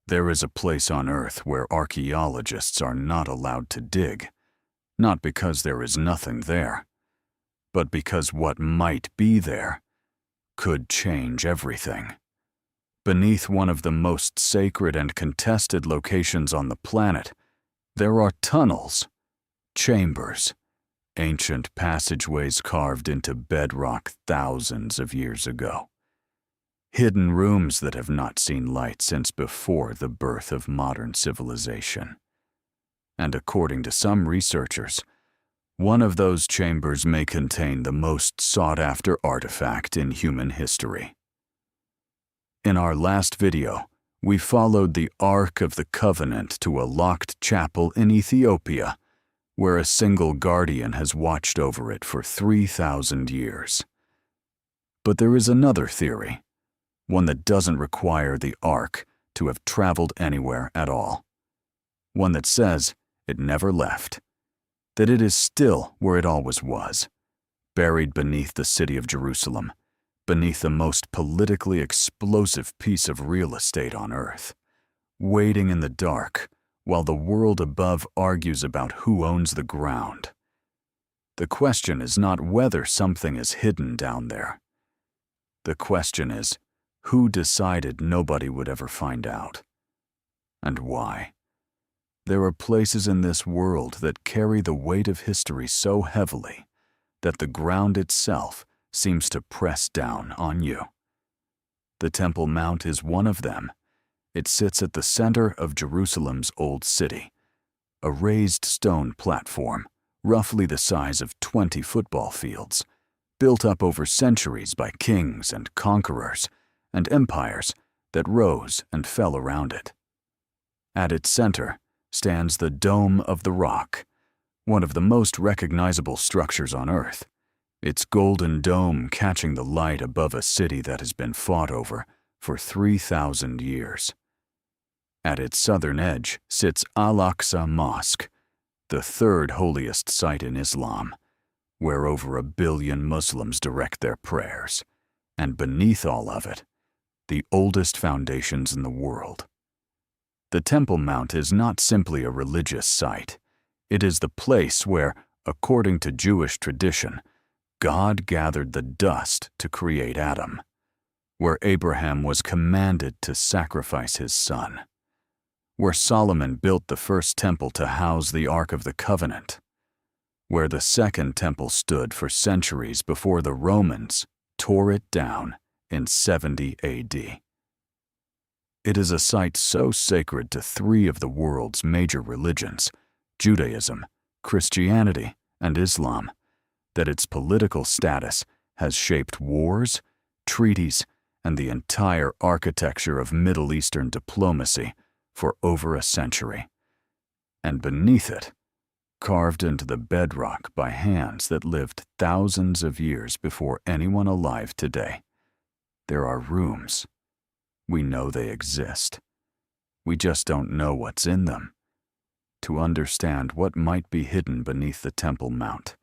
There is a place on Earth where archaeologists are not allowed to dig, not because there is nothing there, but because what might be there could change everything. Beneath one of the most sacred and contested locations on the planet, there are tunnels, chambers, ancient passageways carved into bedrock thousands of years ago. Hidden rooms that have not seen light since before the birth of modern civilization. And according to some researchers, one of those chambers may contain the most sought-after artifact in human history. In our last video, we followed the Ark of the Covenant to a locked chapel in Ethiopia, where a single guardian has watched over it for 3,000 years. But there is another theory, one that doesn't require the Ark to have traveled anywhere at all. One that says it never left, that it is still where it always was, buried beneath the city of Jerusalem, beneath the most politically explosive piece of real estate on Earth, waiting in the dark while the world above argues about who owns the ground. The question is not whether something is hidden down there. The question is, who decided nobody would ever find out? And why? There are places in this world that carry the weight of history so heavily that the ground itself seems to press down on you. The Temple Mount is one of them. It sits at the center of Jerusalem's Old City, a raised stone platform, roughly the size of 20 football fields, built up over centuries by kings and conquerors and empires that rose and fell around it. At its center stands the Dome of the Rock, one of the most recognizable structures on Earth, its golden dome catching the light above a city that has been fought over for 3,000 years. At its southern edge sits Al-Aqsa Mosque, the third holiest site in Islam, where over 1 billion Muslims direct their prayers, and beneath all of it, the oldest foundations in the world. The Temple Mount is not simply a religious site. It is the place where, according to Jewish tradition, God gathered the dust to create Adam, where Abraham was commanded to sacrifice his son, where Solomon built the first temple to house the Ark of the Covenant, where the second temple stood for centuries before the Romans tore it down in 70 AD. It is a site so sacred to 3 of the world's major religions, Judaism, Christianity, and Islam, that its political status has shaped wars, treaties, and the entire architecture of Middle Eastern diplomacy for over a century. And beneath it, carved into the bedrock by hands that lived thousands of years before anyone alive today, there are rooms. We know they exist. We just don't know what's in them. To understand what might be hidden beneath the Temple Mount,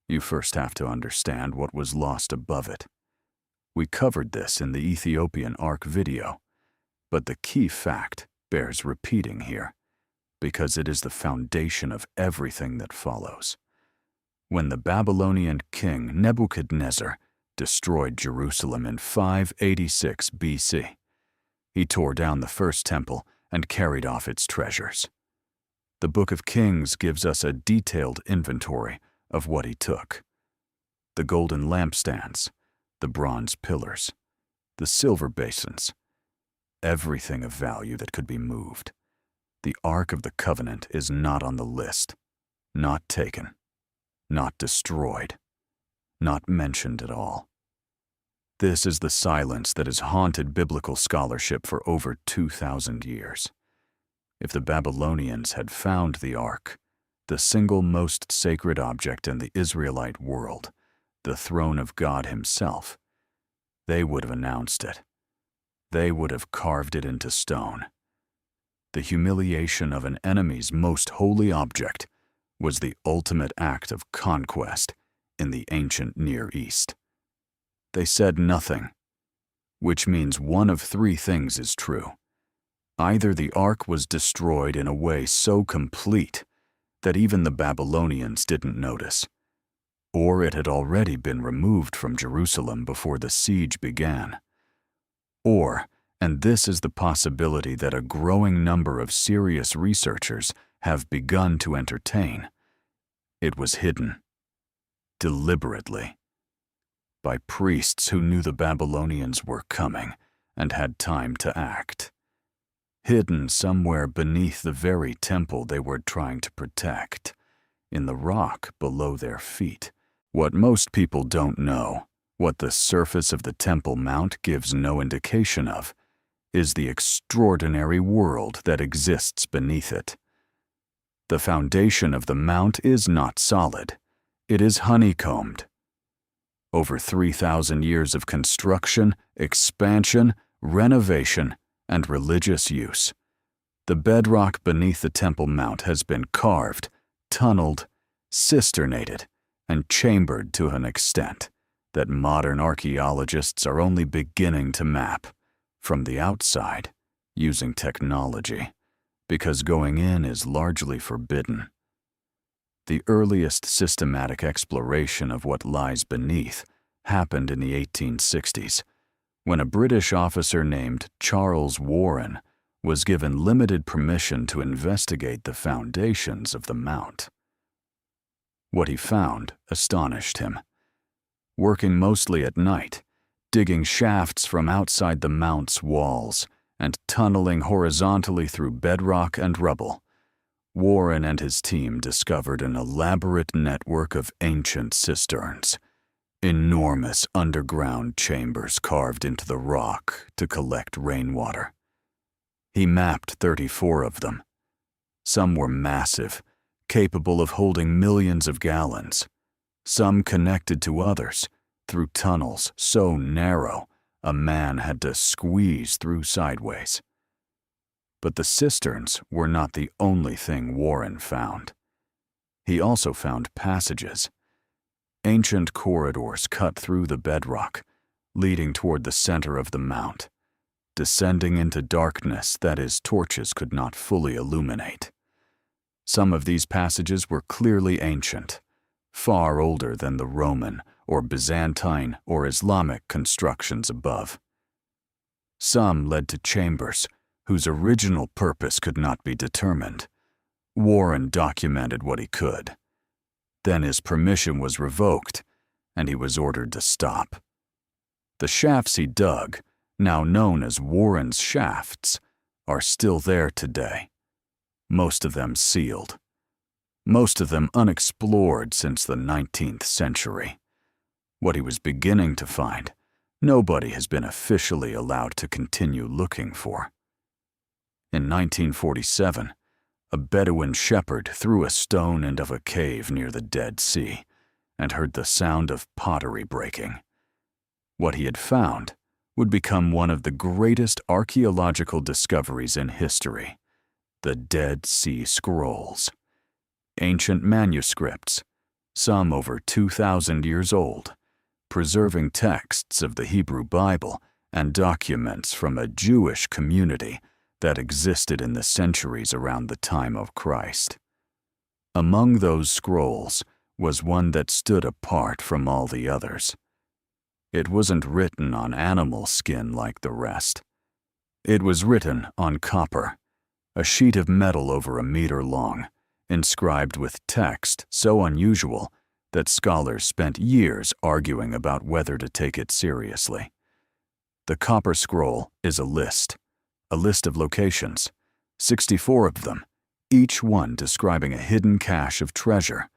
you first have to understand what was lost above it. We covered this in the Ethiopian Ark video, but the key fact bears repeating here, because it is the foundation of everything that follows. When the Babylonian king Nebuchadnezzar destroyed Jerusalem in 586 BC, he tore down the first temple and carried off its treasures. The Book of Kings gives us a detailed inventory of what he took: the golden lampstands, the bronze pillars, the silver basins, everything of value that could be moved. The Ark of the Covenant is not on the list, not taken, not destroyed, not mentioned at all. This is the silence that has haunted biblical scholarship for over 2,000 years. If the Babylonians had found the Ark, the single most sacred object in the Israelite world, the throne of God himself, they would have announced it. They would have carved it into stone. The humiliation of an enemy's most holy object was the ultimate act of conquest in the ancient Near East. They said nothing, which means one of 3 things is true. Either the ark was destroyed in a way so complete that even the Babylonians didn't notice, or it had already been removed from Jerusalem before the siege began. Or, and this is the possibility that a growing number of serious researchers have begun to entertain, it was hidden, deliberately, by priests who knew the Babylonians were coming and had time to act. Hidden somewhere beneath the very temple they were trying to protect, in the rock below their feet. What most people don't know, what the surface of the Temple Mount gives no indication of, is the extraordinary world that exists beneath it. The foundation of the mount is not solid. It is honeycombed. Over 3,000 years of construction, expansion, renovation, and religious use, the bedrock beneath the Temple Mount has been carved, tunneled, cisternated, and chambered to an extent that modern archaeologists are only beginning to map from the outside using technology, because going in is largely forbidden. The earliest systematic exploration of what lies beneath happened in the 1860s, when a British officer named Charles Warren was given limited permission to investigate the foundations of the mount. What he found astonished him. Working mostly at night, digging shafts from outside the mount's walls, and tunneling horizontally through bedrock and rubble, Warren and his team discovered an elaborate network of ancient cisterns, enormous underground chambers carved into the rock to collect rainwater. He mapped 34 of them. Some were massive, capable of holding millions of gallons, some connected to others through tunnels so narrow a man had to squeeze through sideways. But the cisterns were not the only thing Warren found. He also found passages, ancient corridors cut through the bedrock, leading toward the center of the mount, descending into darkness that his torches could not fully illuminate. Some of these passages were clearly ancient, far older than the Roman or Byzantine or Islamic constructions above. Some led to chambers whose original purpose could not be determined. Warren documented what he could. Then his permission was revoked, and he was ordered to stop. The shafts he dug, now known as Warren's shafts, are still there today, most of them sealed, most of them unexplored since the 19th century. What he was beginning to find, nobody has been officially allowed to continue looking for. In 1947, a Bedouin shepherd threw a stone into a cave near the Dead Sea and heard the sound of pottery breaking. What he had found would become one of the greatest archaeological discoveries in history: the Dead Sea Scrolls. Ancient manuscripts, some over 2,000 years old, preserving texts of the Hebrew Bible and documents from a Jewish community that existed in the centuries around the time of Christ. Among those scrolls was one that stood apart from all the others. It wasn't written on animal skin like the rest. It was written on copper, a sheet of metal over a meter long, inscribed with text so unusual that scholars spent years arguing about whether to take it seriously. The copper scroll is a list of locations, 64 of them, each one describing a hidden cache of treasure,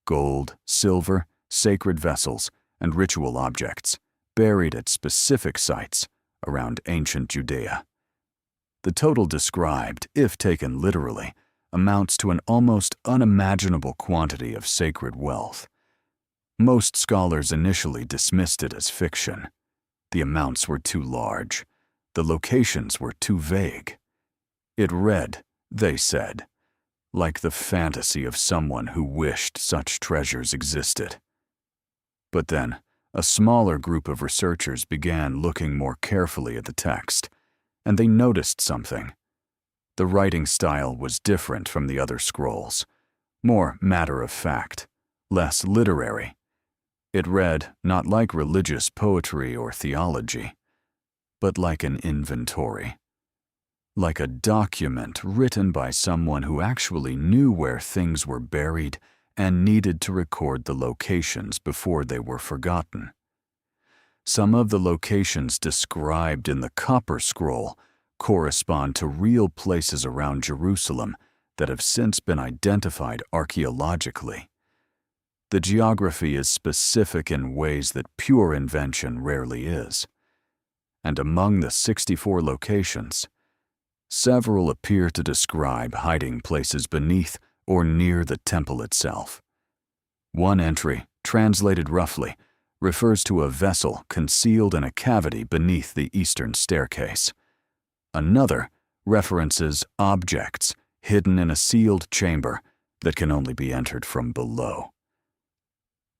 gold, silver, sacred vessels, and ritual objects, buried at specific sites around ancient Judea. The total described, if taken literally, amounts to an almost unimaginable quantity of sacred wealth. Most scholars initially dismissed it as fiction. The amounts were too large. The locations were too vague. It read, they said, like the fantasy of someone who wished such treasures existed. But then, a smaller group of researchers began looking more carefully at the text, and they noticed something. The writing style was different from the other scrolls, more matter-of-fact, less literary. It read not like religious poetry or theology, but like an inventory, like a document written by someone who actually knew where things were buried and needed to record the locations before they were forgotten. Some of the locations described in the Copper Scroll correspond to real places around Jerusalem that have since been identified archaeologically. The geography is specific in ways that pure invention rarely is. And among the 64 locations, several appear to describe hiding places beneath or near the temple itself. One entry, translated roughly, refers to a vessel concealed in a cavity beneath the eastern staircase. Another references objects hidden in a sealed chamber that can only be entered from below.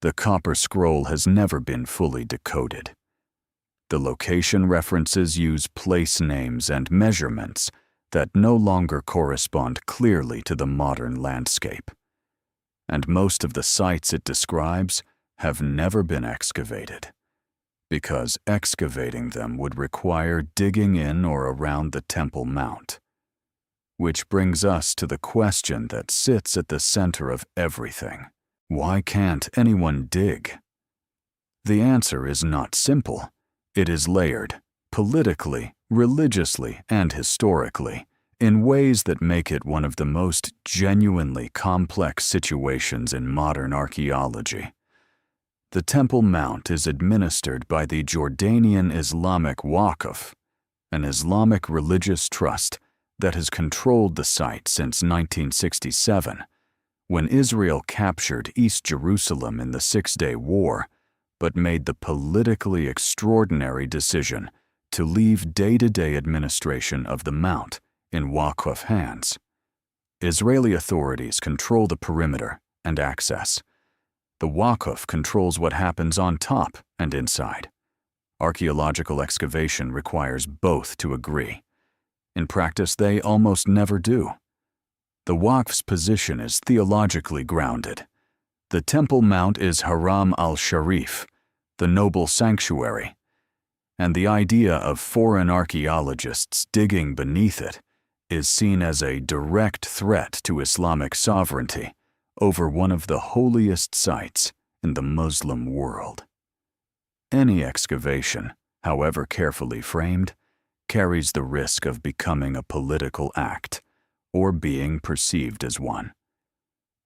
The Copper Scroll has never been fully decoded. The location references use place names and measurements that no longer correspond clearly to the modern landscape. And most of the sites it describes have never been excavated, because excavating them would require digging in or around the Temple Mount. Which brings us to the question that sits at the center of everything. Why can't anyone dig? The answer is not simple. It is layered, politically, religiously, and historically, in ways that make it one of the most genuinely complex situations in modern archaeology. The Temple Mount is administered by the Jordanian Islamic Waqf, an Islamic religious trust that has controlled the site since 1967, when Israel captured East Jerusalem in the Six-Day War, but made the politically extraordinary decision to leave day-to-day administration of the Mount in Waqf hands. Israeli authorities control the perimeter and access. The Waqf controls what happens on top and inside. Archaeological excavation requires both to agree. In practice, they almost never do. The Waqf's position is theologically grounded. The Temple Mount is Haram al-Sharif, the noble sanctuary, and the idea of foreign archaeologists digging beneath it is seen as a direct threat to Islamic sovereignty over one of the holiest sites in the Muslim world. Any excavation, however carefully framed, carries the risk of becoming a political act or being perceived as one.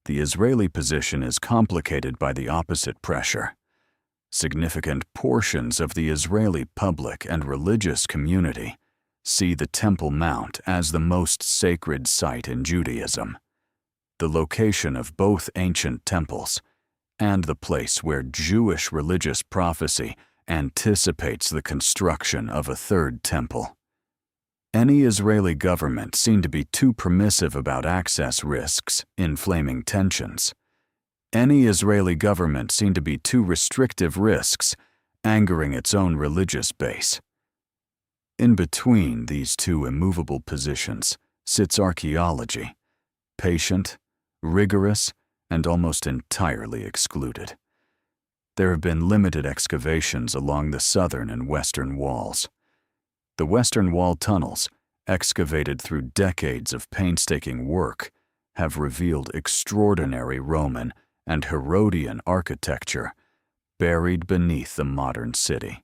The Israeli position is complicated by the opposite pressure. Significant portions of the Israeli public and religious community see the Temple Mount as the most sacred site in Judaism, the location of both ancient temples, and the place where Jewish religious prophecy anticipates the construction of a third temple. Any Israeli government seen to be too permissive about access risks inflaming tensions. Any Israeli government seen to be too restrictive risks angering its own religious base. In between these two immovable positions sits archaeology, patient, rigorous, and almost entirely excluded. There have been limited excavations along the southern and western walls. The Western Wall tunnels, excavated through decades of painstaking work, have revealed extraordinary Roman and Herodian architecture buried beneath the modern city.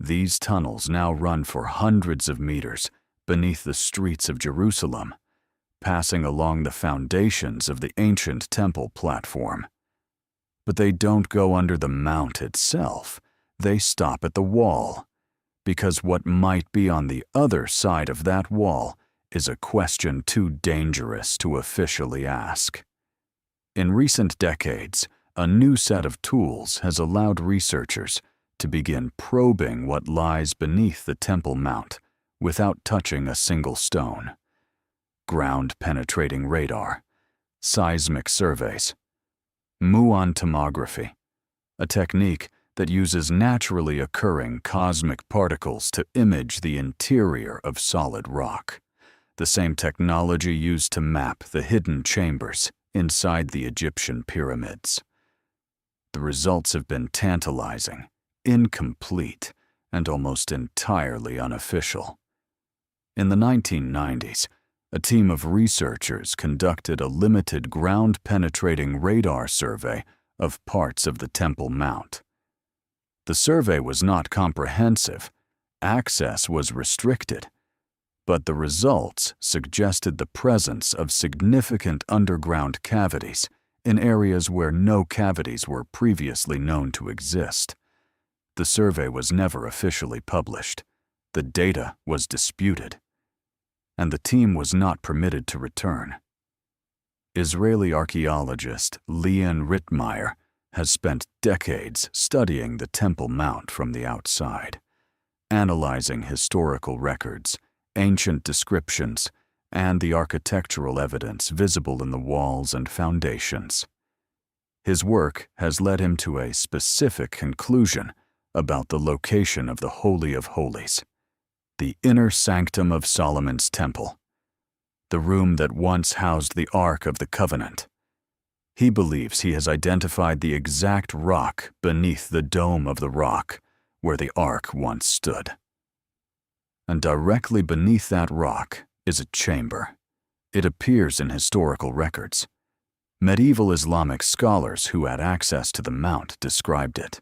These tunnels now run for hundreds of meters beneath the streets of Jerusalem, passing along the foundations of the ancient temple platform. But they don't go under the mount itself. They stop at the wall, because what might be on the other side of that wall is a question too dangerous to officially ask. In recent decades, a new set of tools has allowed researchers to begin probing what lies beneath the Temple Mount without touching a single stone. Ground-penetrating radar, seismic surveys, muon tomography, a technique that uses naturally occurring cosmic particles to image the interior of solid rock. the same technology used to map the hidden chambers inside the Egyptian pyramids. The results have been tantalizing, incomplete, and almost entirely unofficial. In the 1990s, a team of researchers conducted a limited ground-penetrating radar survey of parts of the Temple Mount. The survey was not comprehensive, access was restricted, but the results suggested the presence of significant underground cavities in areas where no cavities were previously known to exist. The survey was never officially published. The data was disputed, and the team was not permitted to return. Israeli archaeologist Leon Rittmeyer has spent decades studying the Temple Mount from the outside, analyzing historical records, ancient descriptions, and the architectural evidence visible in the walls and foundations. His work has led him to a specific conclusion about the location of the Holy of Holies, the inner sanctum of Solomon's temple, the room that once housed the Ark of the Covenant. He believes he has identified the exact rock beneath the dome of the rock where the Ark once stood. And directly beneath that rock is a chamber. It appears in historical records. Medieval Islamic scholars who had access to the mount described it.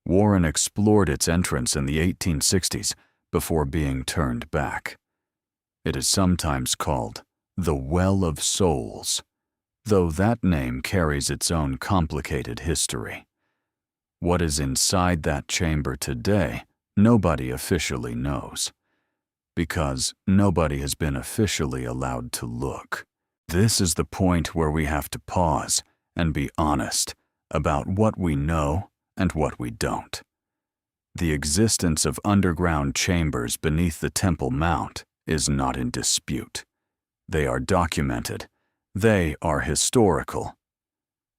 Warren explored its entrance in the 1860s before being turned back. It is sometimes called the Well of Souls, though that name carries its own complicated history. What is inside that chamber today, nobody officially knows, because nobody has been officially allowed to look. This is the point where we have to pause and be honest about what we know and what we don't. The existence of underground chambers beneath the Temple Mount is not in dispute. They are documented. They are historical.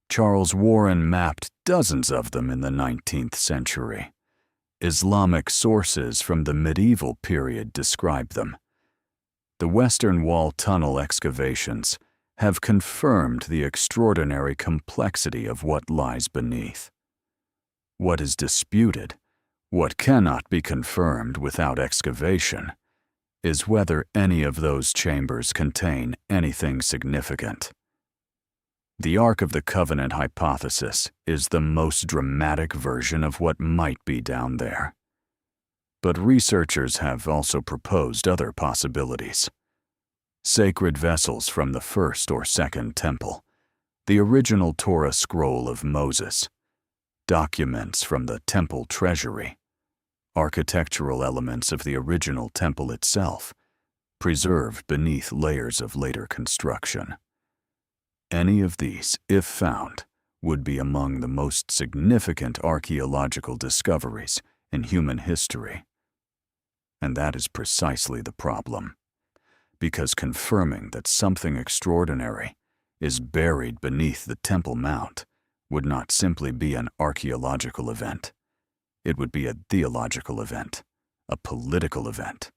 Charles Warren mapped dozens of them in the 19th century. Islamic sources from the medieval period describe them. The Western Wall tunnel excavations have confirmed the extraordinary complexity of what lies beneath. What is disputed, what cannot be confirmed without excavation, is whether any of those chambers contain anything significant. The Ark of the Covenant hypothesis is the most dramatic version of what might be down there. But researchers have also proposed other possibilities. Sacred vessels from the first or second temple, the original Torah scroll of Moses, documents from the temple treasury, architectural elements of the original temple itself, preserved beneath layers of later construction. Any of these, if found, would be among the most significant archaeological discoveries in human history. And that is precisely the problem, because confirming that something extraordinary is buried beneath the Temple Mount would not simply be an archaeological event. It would be a theological event, a political event,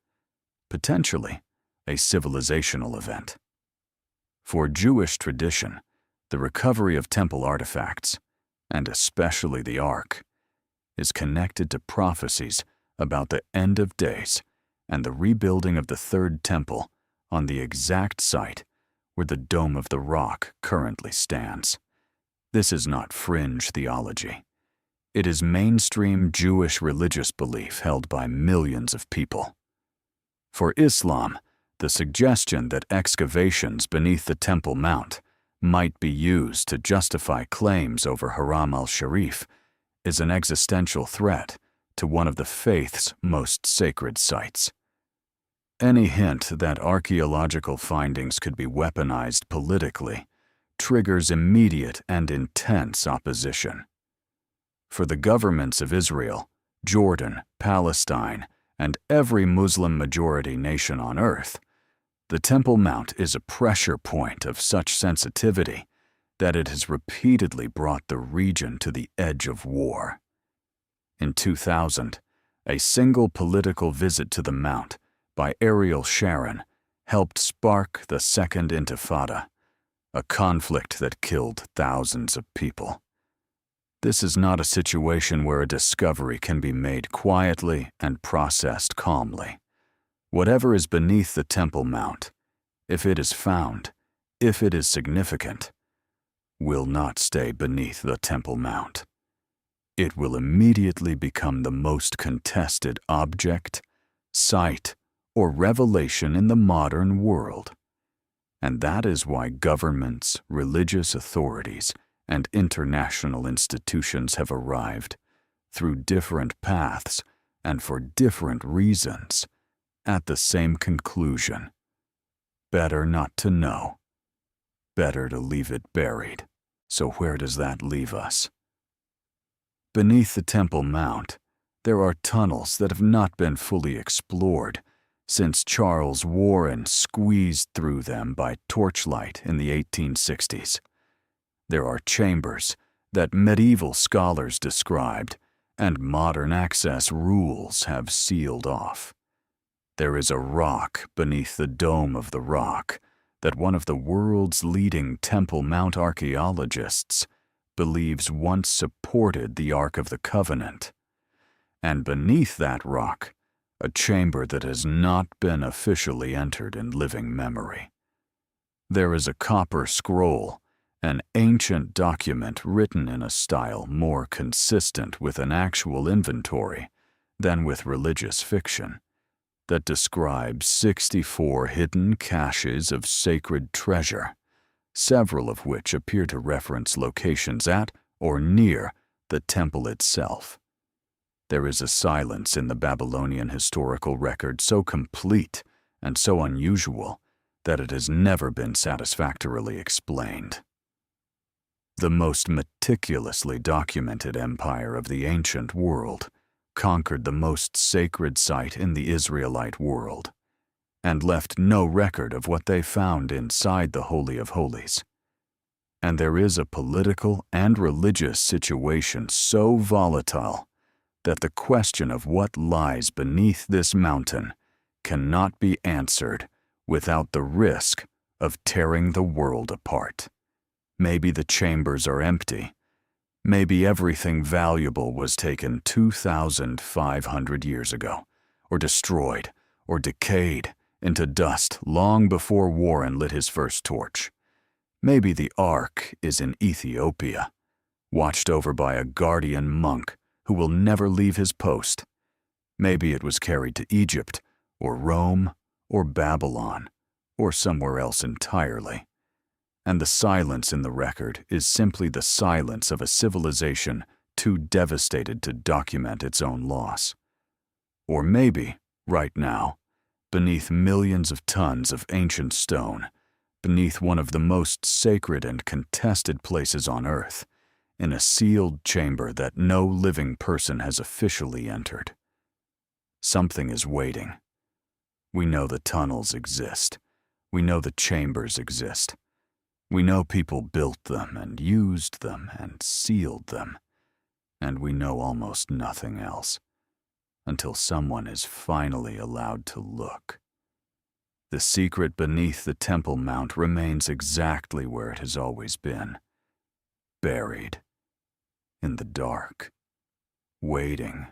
potentially a civilizational event. For Jewish tradition, the recovery of temple artifacts, and especially the Ark, is connected to prophecies about the end of days and the rebuilding of the Third Temple on the exact site where the Dome of the Rock currently stands. This is not fringe theology. It is mainstream Jewish religious belief held by millions of people. For Islam, the suggestion that excavations beneath the Temple Mount might be used to justify claims over Haram al-Sharif is an existential threat to one of the faith's most sacred sites. Any hint that archaeological findings could be weaponized politically triggers immediate and intense opposition. For the governments of Israel, Jordan, Palestine, and every Muslim-majority nation on earth, the Temple Mount is a pressure point of such sensitivity that it has repeatedly brought the region to the edge of war. In 2000, a single political visit to the Mount by Ariel Sharon helped spark the Second Intifada, a conflict that killed thousands of people. This is not a situation where a discovery can be made quietly and processed calmly. Whatever is beneath the Temple Mount, if it is found, if it is significant, will not stay beneath the Temple Mount. It will immediately become the most contested object, site, or revelation in the modern world. And that is why governments, religious authorities, and international institutions have arrived, through different paths and for different reasons, at the same conclusion. Better not to know. Better to leave it buried. So where does that leave us? Beneath the Temple Mount, there are tunnels that have not been fully explored since Charles Warren squeezed through them by torchlight in the 1860s. There are chambers that medieval scholars described and modern access rules have sealed off. There is a rock beneath the dome of the rock that one of the world's leading Temple Mount archaeologists believes once supported the Ark of the Covenant. And beneath that rock, a chamber that has not been officially entered in living memory. There is a copper scroll, an ancient document written in a style more consistent with an actual inventory than with religious fiction, that describes 64 hidden caches of sacred treasure, several of which appear to reference locations at or near the temple itself. There is a silence in the Babylonian historical record so complete and so unusual that it has never been satisfactorily explained. The most meticulously documented empire of the ancient world conquered the most sacred site in the Israelite world and left no record of what they found inside the Holy of Holies. And there is a political and religious situation so volatile that the question of what lies beneath this mountain cannot be answered without the risk of tearing the world apart. Maybe the chambers are empty. Maybe everything valuable was taken 2,500 years ago, or destroyed, or decayed into dust long before Warren lit his first torch. Maybe the Ark is in Ethiopia, watched over by a guardian monk who will never leave his post. Maybe it was carried to Egypt, or Rome, or Babylon, or somewhere else entirely. And the silence in the record is simply the silence of a civilization too devastated to document its own loss. Or maybe, right now, beneath millions of tons of ancient stone, beneath one of the most sacred and contested places on Earth, in a sealed chamber that no living person has officially entered, something is waiting. We know the tunnels exist. We know the chambers exist. We know people built them and used them and sealed them. And we know almost nothing else, until someone is finally allowed to look. The secret beneath the Temple Mount remains exactly where it has always been, buried in the dark, waiting